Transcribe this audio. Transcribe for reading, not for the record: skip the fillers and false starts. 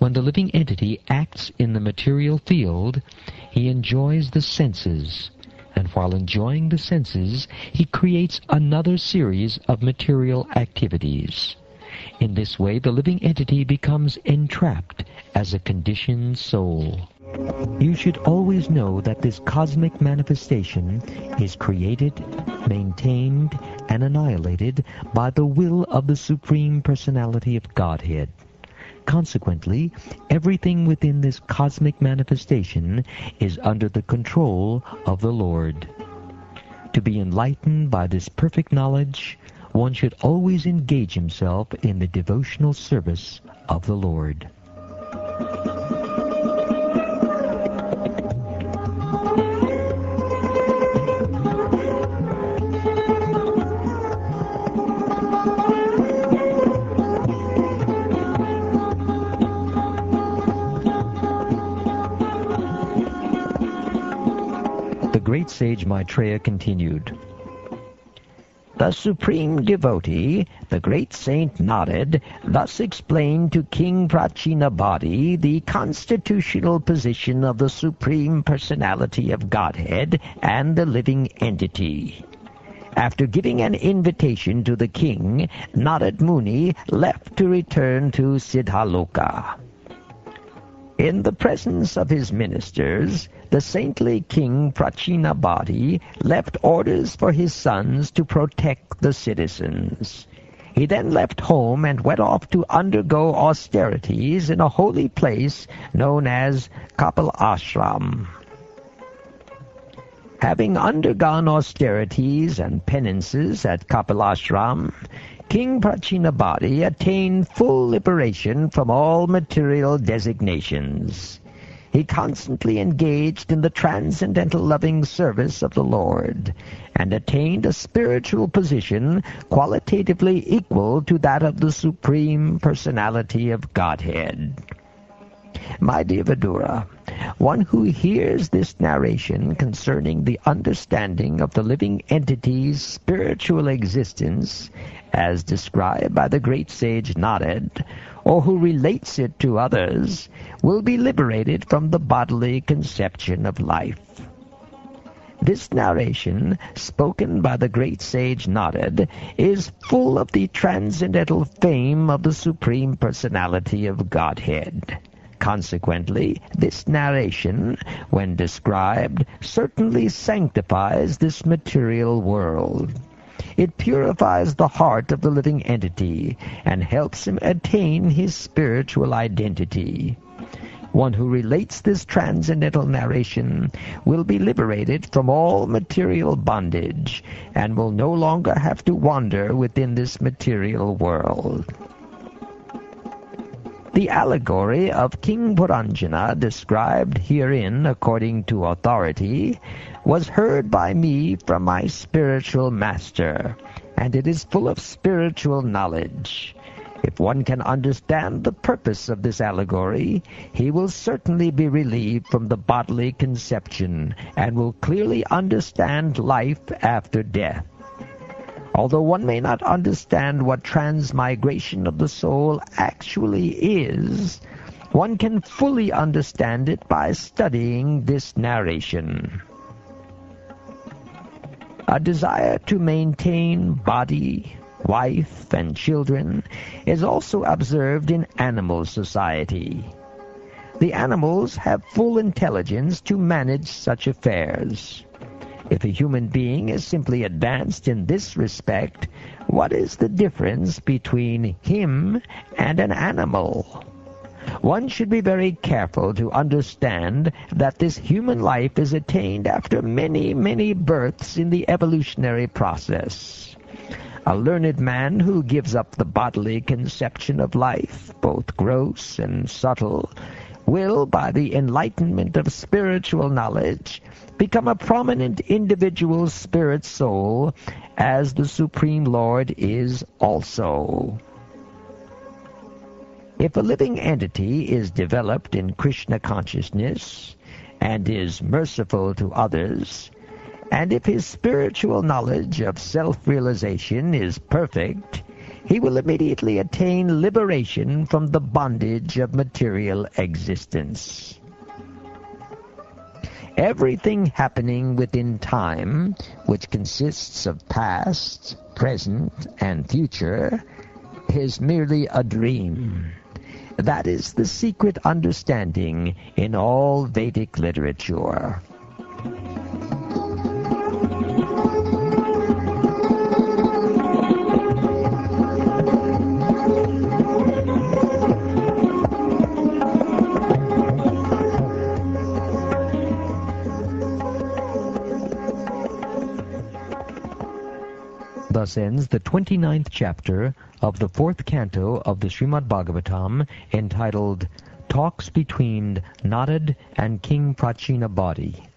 When the living entity acts in the material field, he enjoys the senses, and while enjoying the senses, he creates another series of material activities. In this way, the living entity becomes entrapped as a conditioned soul. You should always know that this cosmic manifestation is created, maintained, and annihilated by the will of the Supreme Personality of Godhead. Consequently, everything within this cosmic manifestation is under the control of the Lord. To be enlightened by this perfect knowledge, one should always engage himself in the devotional service of the Lord. The great sage Maitreya continued, "The supreme devotee, the great saint Narad, thus explained to King Prachinabhati the constitutional position of the Supreme Personality of Godhead and the living entity. After giving an invitation to the king, Narad Muni left to return to Siddhaloka. In the presence of his ministers, the saintly King Prachinabhati left orders for his sons to protect the citizens. He then left home and went off to undergo austerities in a holy place known as Kapil Ashram. Having undergone austerities and penances at Kapil Ashram, King Prachinabhati attained full liberation from all material designations. He constantly engaged in the transcendental loving service of the Lord, and attained a spiritual position qualitatively equal to that of the Supreme Personality of Godhead. My dear Vidura, one who hears this narration concerning the understanding of the living entity's spiritual existence, as described by the great sage Narad, or who relates it to others, will be liberated from the bodily conception of life. This narration, spoken by the great sage Narad, is full of the transcendental fame of the Supreme Personality of Godhead. Consequently, this narration, when described, certainly sanctifies this material world. It purifies the heart of the living entity and helps him attain his spiritual identity. One who relates this transcendental narration will be liberated from all material bondage and will no longer have to wander within this material world. The allegory of King Puranjana, described herein according to authority, was heard by me from my spiritual master, and it is full of spiritual knowledge. If one can understand the purpose of this allegory, he will certainly be relieved from the bodily conception, and will clearly understand life after death. Although one may not understand what transmigration of the soul actually is, one can fully understand it by studying this narration. A desire to maintain body, wife, and children is also observed in animal society. The animals have full intelligence to manage such affairs. If a human being is simply advanced in this respect, what is the difference between him and an animal? One should be very careful to understand that this human life is attained after many, many births in the evolutionary process. A learned man who gives up the bodily conception of life, both gross and subtle, will, by the enlightenment of spiritual knowledge, become a prominent individual spirit soul, as the Supreme Lord is also. If a living entity is developed in Krishna consciousness and is merciful to others, and if his spiritual knowledge of self-realization is perfect, he will immediately attain liberation from the bondage of material existence. Everything happening within time, which consists of past, present, and future, is merely a dream. That is the secret understanding in all Vedic literature. Thus ends the 29th chapter of the 4th canto of the Shrimad Bhagavatam, entitled Talks Between Narad and King Prachinabhati.